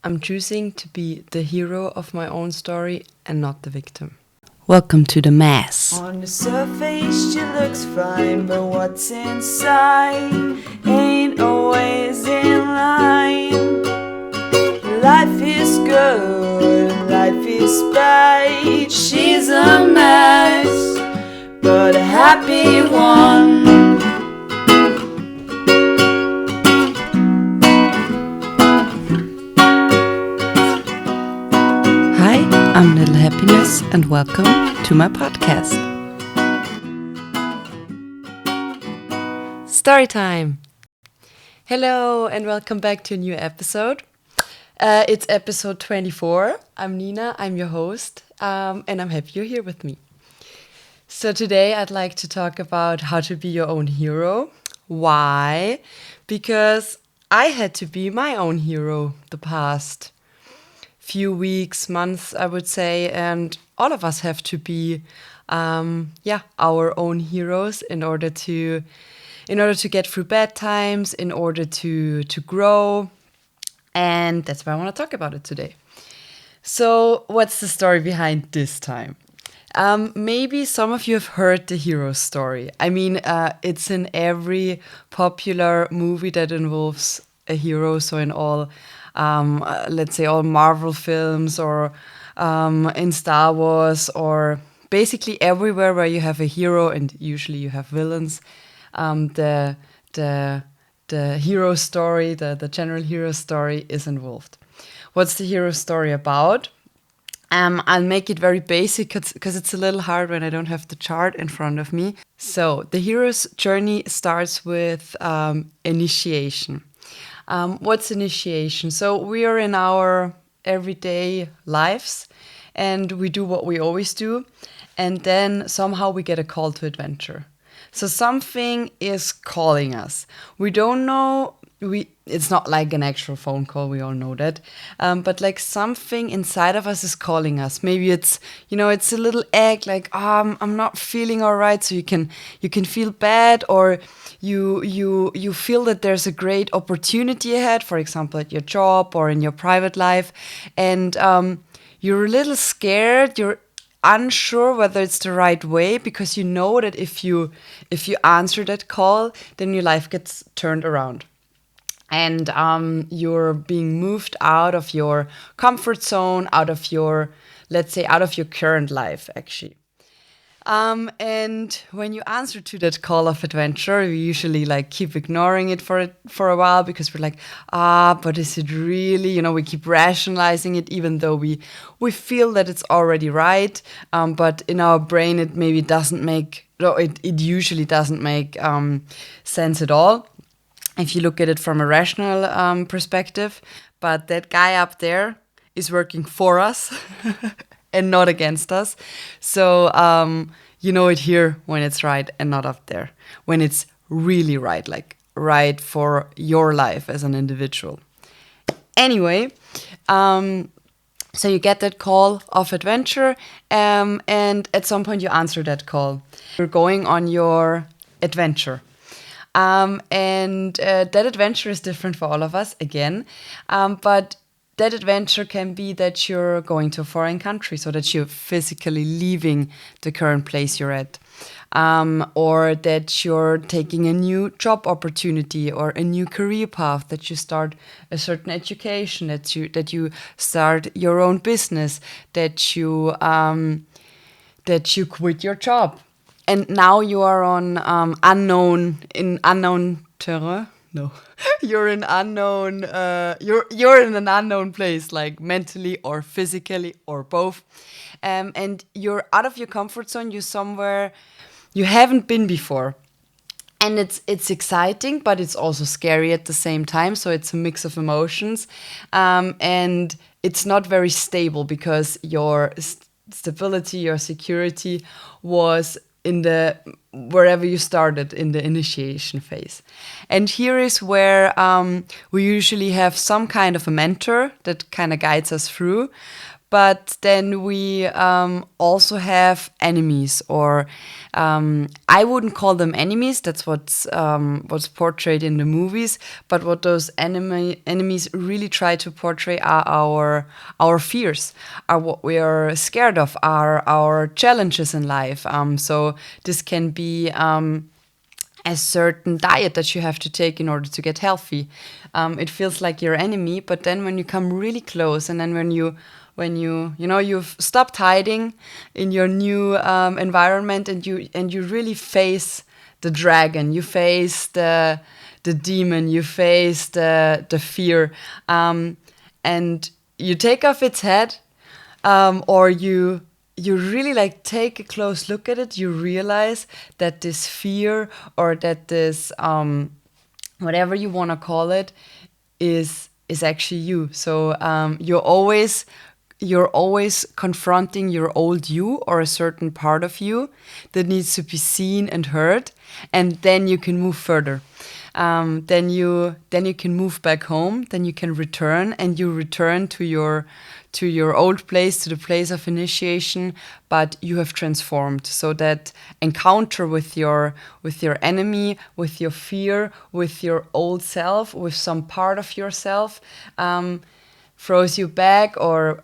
I'm choosing to be the hero of my own story and not the victim. Welcome to the mess. On the surface she looks fine, but what's inside ain't always in line. Life is good, life is bad. She's a mess, but a happy one. Hi, I'm Little Happiness and welcome to my podcast. Story time! Hello and welcome back to a new episode. It's episode 24. I'm Nina, I'm your host, and I'm happy you're here with me. So today I'd like to talk about how to be your own hero. Why? Because I had to be my own hero the past few weeks, months, I would say, and all of us have to be, our own heroes in order to get through bad times, in order to grow, and that's why I want to talk about it today. So, what's the story behind this time? Maybe some of you have heard the hero story. I mean, it's in every popular movie that involves a hero. So in all, let's say all Marvel films or in Star Wars or basically everywhere where you have a hero and usually you have villains, the hero story, the general hero story is involved. What's the hero story about? I'll make it very basic because it's a little hard when I don't have the chart in front of me. So the hero's journey starts with initiation. What's initiation? So we are in our everyday lives and we do what we always do. And then somehow we get a call to adventure. So something is calling us. We don't know. It's not like an actual phone call, we all know that. But like something inside of us is calling us. Maybe it's a little egg, like I'm not feeling all right, so you can feel bad, or you feel that there's a great opportunity ahead, for example, at your job or in your private life, and you're a little scared, you're unsure whether it's the right way, because you know that if you answer that call, then your life gets turned around. And you're being moved out of your comfort zone, out of your current life, actually. And when you answer to that call of adventure, we usually like keep ignoring it for a while, because we're like, but is it really? We keep rationalizing it, even though we feel that it's already right. But in our brain, it usually doesn't make sense at all, if you look at it from a rational perspective. But that guy up there is working for us and not against us. So you know it here when it's right and not up there, when it's really right, like right for your life as an individual. Anyway, so you get that call of adventure, and at some point you answer that call. You're going on your adventure. And that adventure is different for all of us, again. But that adventure can be that you're going to a foreign country, so that you're physically leaving the current place you're at. Or that you're taking a new job opportunity or a new career path, that you start a certain education, that you start your own business, that you quit your job. And now you are on unknown terrain. No, you're in unknown. You're in an unknown place, like mentally or physically or both. And you're out of your comfort zone. You're somewhere you haven't been before, and it's exciting, but it's also scary at the same time. So it's a mix of emotions, and it's not very stable, because your stability, your security was in wherever you started in the initiation phase. And here is where we usually have some kind of a mentor that kind of guides us through. but then we also have enemies, or I wouldn't call them enemies. That's what's portrayed in the movies. But what those enemies really try to portray are our fears, are what we are scared of, are our challenges in life. So this can be a certain diet that you have to take in order to get healthy. It feels like your enemy, but then when you come really close, and then when you've stopped hiding in your new environment, and you really face the dragon, you face the demon, you face the fear, and you take off its head, or you really like take a close look at it, you realize that this fear, or that this whatever you want to call it, is actually you. So you're always confronting your old you, or a certain part of you that needs to be seen and heard, and then you can move further. Then you can move back home. Then you can return, and you return to your old place, to the place of initiation, but you have transformed. So that encounter with your enemy, with your fear, with your old self, with some part of yourself, throws you back, or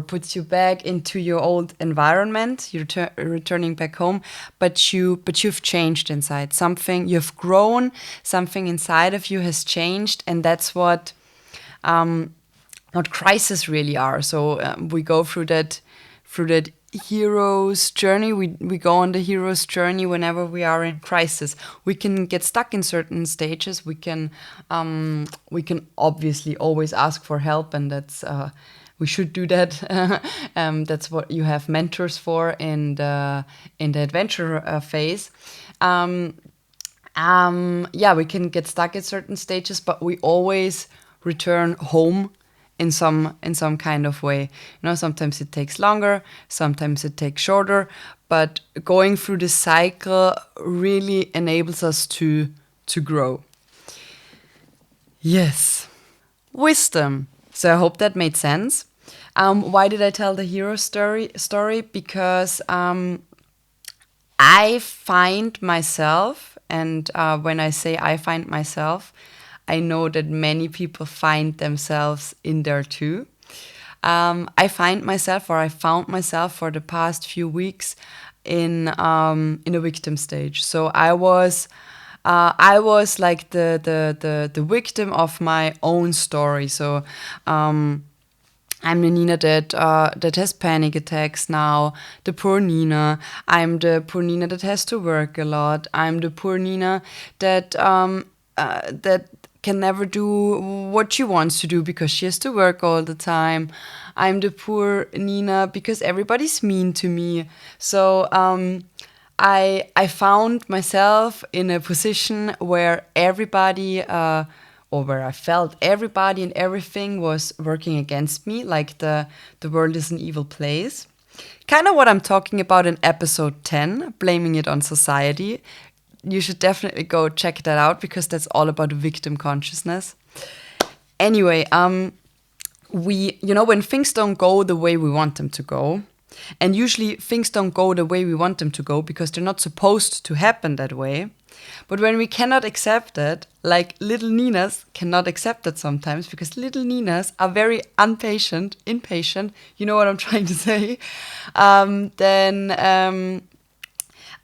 puts you back into your old environment. You're returning back home, but you've changed inside. Something, you've grown. Something inside of you has changed, and that's what crises really are. So we go through that hero's journey. We go on the hero's journey whenever we are in crisis. We can get stuck in certain stages. We can obviously always ask for help, and that's we should do that. That's what you have mentors for in the adventure phase. We can get stuck at certain stages, but we always return home in some kind of way. You know, sometimes it takes longer, sometimes it takes shorter, but going through this cycle really enables us to grow. Yes. Wisdom. So I hope that made sense. Why did I tell the hero story? Because I find myself, and when I say I find myself, I know that many people find themselves in there too. I found myself for the past few weeks in a victim stage. So I was like the victim of my own story. So I'm the Nina that has panic attacks now. The poor Nina. I'm the poor Nina that has to work a lot. I'm the poor Nina that can never do what she wants to do because she has to work all the time. I'm the poor Nina because everybody's mean to me. So I found myself in a position where everybody, or where I felt everybody and everything was working against me, like the world is an evil place. Kind of what I'm talking about in episode 10, blaming it on society. You should definitely go check that out, because that's all about victim consciousness. Anyway, when things don't go the way we want them to go, and usually things don't go the way we want them to go because they're not supposed to happen that way. But when we cannot accept it, like little Ninas cannot accept it sometimes, because little Ninas are very impatient, you know what I'm trying to say,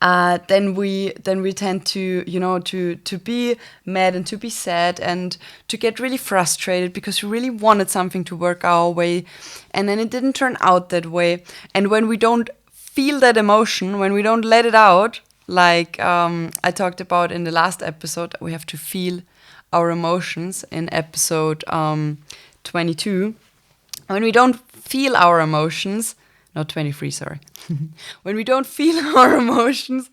then we tend to to be mad and to be sad and to get really frustrated because we really wanted something to work our way, and then it didn't turn out that way. And when we don't feel that emotion, when we don't let it out, like I talked about in the last episode, we have to feel our emotions in episode 22. When we don't feel our emotions, not 23, sorry. When we don't feel our emotions,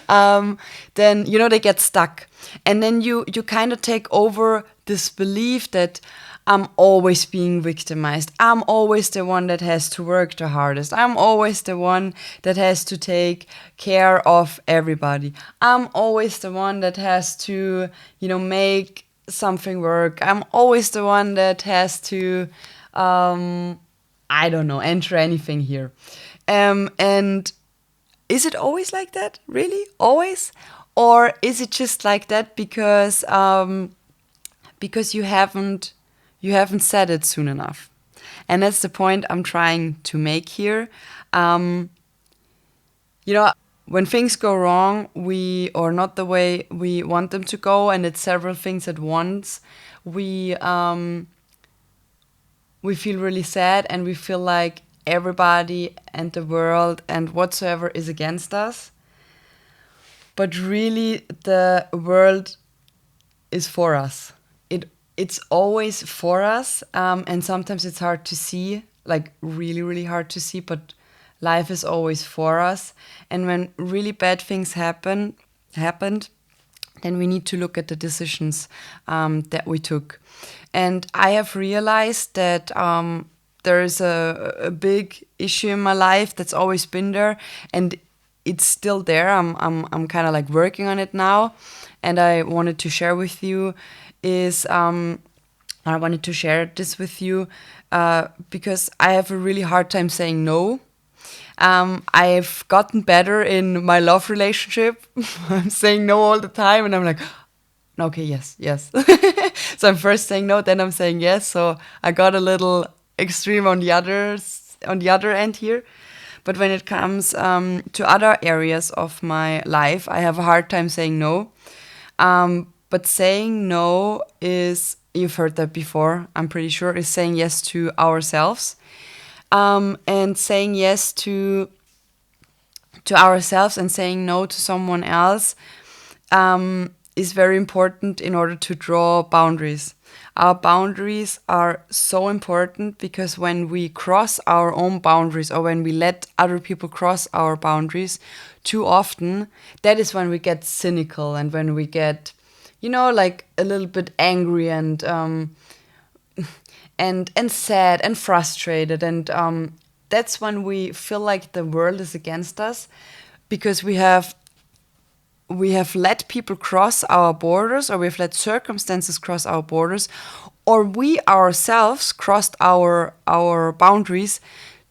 then, they get stuck. And then you kind of take over this belief that I'm always being victimized. I'm always the one that has to work the hardest. I'm always the one that has to take care of everybody. I'm always the one that has to, make something work. I'm always the one that has to I don't know, enter anything here. And is it always like that? Really? Always? Or is it just like that because you haven't said it soon enough? And that's the point I'm trying to make here. You know, when things go wrong, or not the way we want them to go, and it's several things at once, we feel really sad, and we feel like everybody and the world and whatsoever is against us. But really, the world is for us. It's always for us, and sometimes it's hard to see, like really, really hard to see. But life is always for us, and when really bad things happened, then we need to look at the decisions that we took. And I have realized that there is a big issue in my life that's always been there, and it's still there. I'm kind of like working on it now, and I wanted to share with you I wanted to share this with you because I have a really hard time saying no. I've gotten better in my love relationship. I'm saying no all the time, and I'm like, okay, yes, yes. So I'm first saying no, then I'm saying yes. So I got a little extreme on the other end here. But when it comes to other areas of my life, I have a hard time saying no. But saying no is, you've heard that before, I'm pretty sure, is saying yes to ourselves. And saying yes to ourselves and saying no to someone else is very important in order to draw boundaries. Our boundaries are so important because when we cross our own boundaries, or when we let other people cross our boundaries too often, that is when we get cynical, and when we get, like a little bit angry and sad and frustrated, and that's when we feel like the world is against us, because we have let people cross our borders, or we've let circumstances cross our borders, or we ourselves crossed our boundaries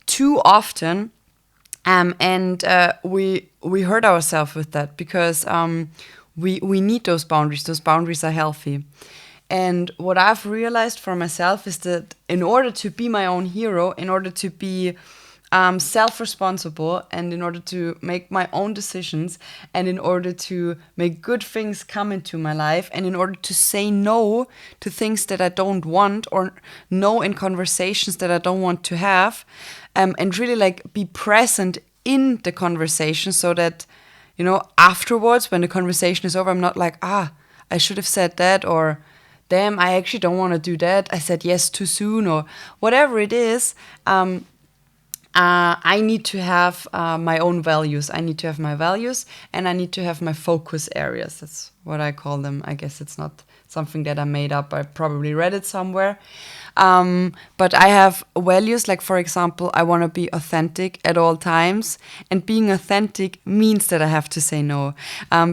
too often, and we hurt ourselves with that, because we need those boundaries. Those boundaries are healthy. And what I've realized for myself is that in order to be my own hero, in order to be self-responsible, and in order to make my own decisions, and in order to make good things come into my life, and in order to say no to things that I don't want, or no in conversations that I don't want to have, and really like be present in the conversation, so that, afterwards, when the conversation is over, I'm not like, I should have said that, or damn, I actually don't want to do that, I said yes too soon, or whatever it is. I need to have my own values. I need to have my values, and I need to have my focus areas. That's what I call them. I guess it's not something that I made up. I probably read it somewhere. But I have values, like, for example, I want to be authentic at all times. And being authentic means that I have to say no.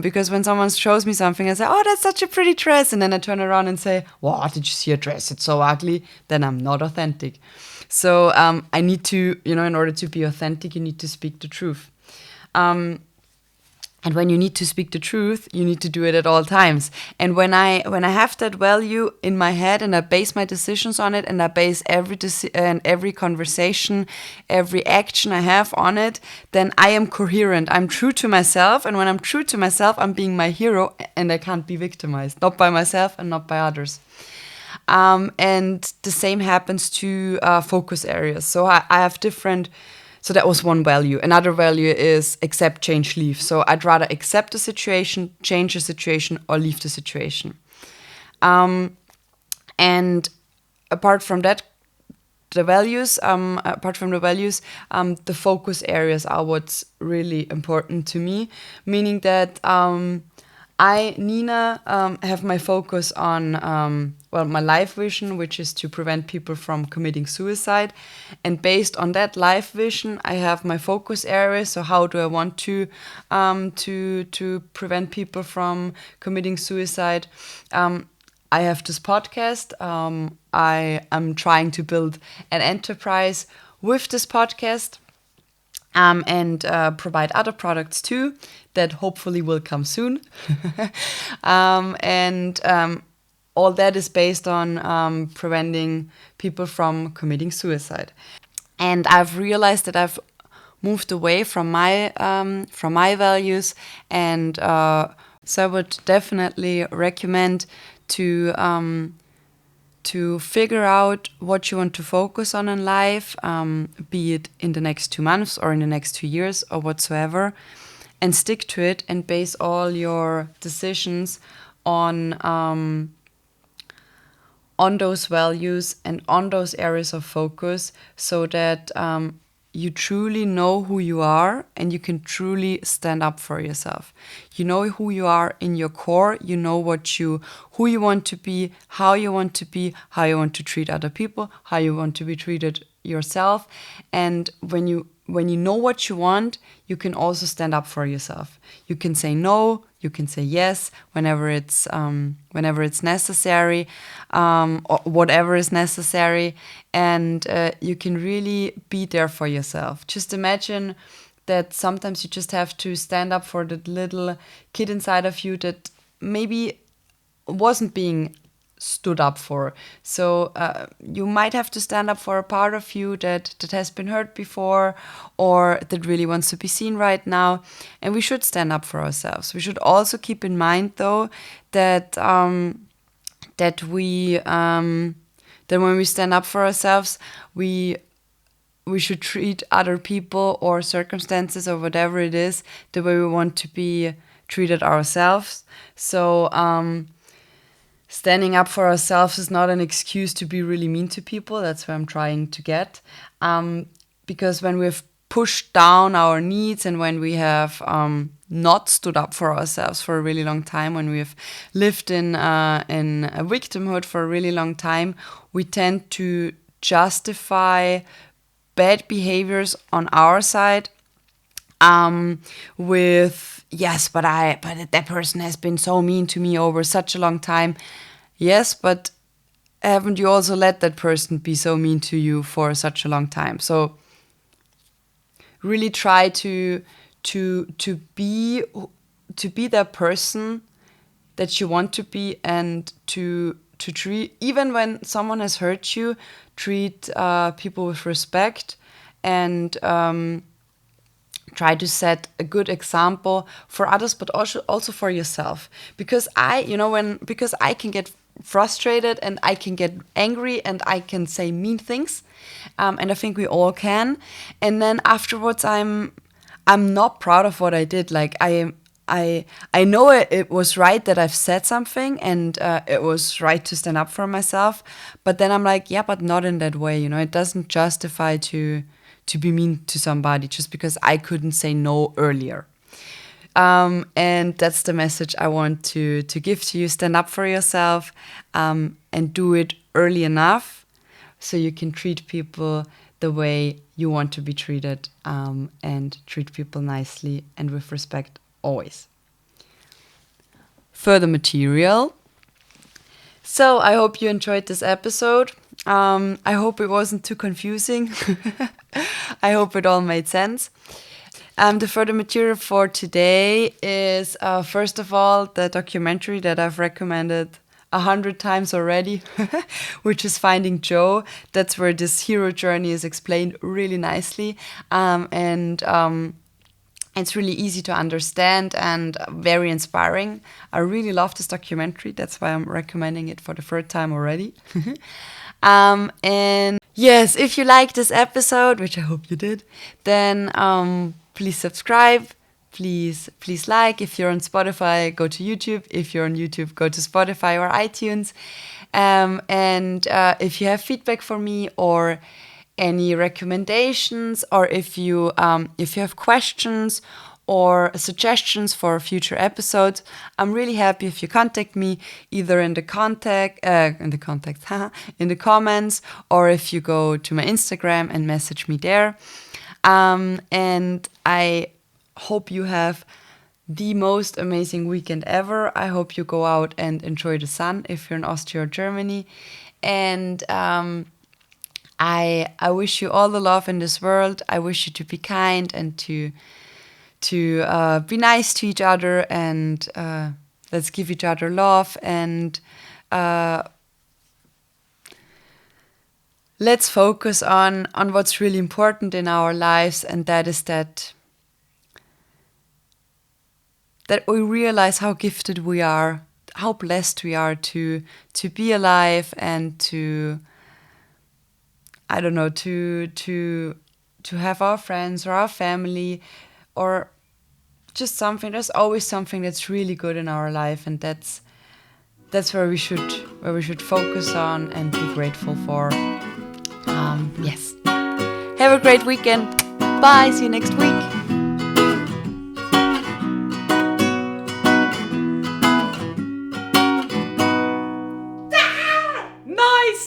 Because when someone shows me something, I say, oh, that's such a pretty dress. And then I turn around and say, wow, did you see a dress? It's so ugly. Then I'm not authentic. So I need to, in order to be authentic, you need to speak the truth. And when you need to speak the truth, you need to do it at all times. And when I have that value in my head, and I base my decisions on it, and I base every conversation, every action I have on it, then I am coherent. I'm true to myself. And when I'm true to myself, I'm being my hero, and I can't be victimized, not by myself and not by others. And the same happens to focus areas. So I have different. So that was one value. Another value is accept, change, leave. So I'd rather accept the situation, change the situation, or leave the situation. And apart from that, the focus areas are what's really important to me. Meaning that I, Nina, have my focus on, my life vision, which is to prevent people from committing suicide. And based on that life vision, I have my focus areas. So how do I want to prevent people from committing suicide? I have this podcast. I am trying to build an enterprise with this podcast, and provide other products too that hopefully will come soon. And all that is based on preventing people from committing suicide. And I've realized that I've moved away from my values, and so I would definitely recommend to figure out what you want to focus on in life, be it in the next 2 months or in the next 2 years or whatsoever, and stick to it and base all your decisions on those values and on those areas of focus, so that you truly know who you are and you can truly stand up for yourself. You know who you are in your core. You know who you want to be, how you want to be, how you want to treat other people, how you want to be treated yourself. And when you know what you want, you can also stand up for yourself. You can say no, you can say yes whenever it's necessary, or whatever is necessary, and you can really be there for yourself. Just imagine that sometimes you just have to stand up for that little kid inside of you that maybe wasn't being stood up for. So you might have to stand up for a part of you that has been hurt before, or that really wants to be seen right now. And we should stand up for ourselves. We should also keep in mind, though, that that when we stand up for ourselves, we should treat other people or circumstances or whatever it is the way we want to be treated ourselves. So standing up for ourselves is not an excuse to be really mean to people. That's where I'm trying to get. Because when we've pushed down our needs and when we have not stood up for ourselves for a really long time, when we've lived in a victimhood for a really long time, we tend to justify bad behaviors on our side with, yes, but that person has been so mean to me over such a long time. Yes, but haven't you also let that person be so mean to you for such a long time? So really try to be that person that you want to be, and to treat, even when someone has hurt you, treat people with respect, and try to set a good example for others, but also for yourself. Because I can get frustrated and I can get angry and I can say mean things, and I think we all can. And then afterwards, I'm not proud of what I did. Like I know it was right that I've said something, and it was right to stand up for myself. But then I'm like, yeah, but not in that way. It doesn't justify to be mean to somebody just because I couldn't say no earlier. And that's the message I want to give to you. Stand up for yourself, and do it early enough so you can treat people the way you want to be treated, and treat people nicely and with respect always. Further material. So I hope you enjoyed this episode. I hope it wasn't too confusing. I hope it all made sense. The further material for today is, first of all, the documentary that I've recommended 100 times already, which is Finding Joe. That's where this hero journey is explained really nicely. And it's really easy to understand and very inspiring. I really love this documentary. That's why I'm recommending it for the third time already. And yes, if you like this episode, which I hope you did, then please subscribe. Please like. If you're on Spotify, go to YouTube. If you're on YouTube, go to Spotify or iTunes. And if you have feedback for me or any recommendations, or if you have questions or suggestions for future episodes, I'm really happy if you contact me either in the comments, or if you go to my Instagram and message me there. And I hope you have the most amazing weekend ever. I hope you go out and enjoy the sun if you're in Austria or Germany. And I wish you all the love in this world. I wish you to be kind and to be nice to each other, and let's give each other love, and let's focus on what's really important in our lives, and that is that we realize how gifted we are, how blessed we are to be alive, and to, I don't know, to have our friends or our family, or just something. There's always something that's really good in our life, and that's where we should focus on and be grateful for. Yes. Have a great weekend. Bye. See you next week.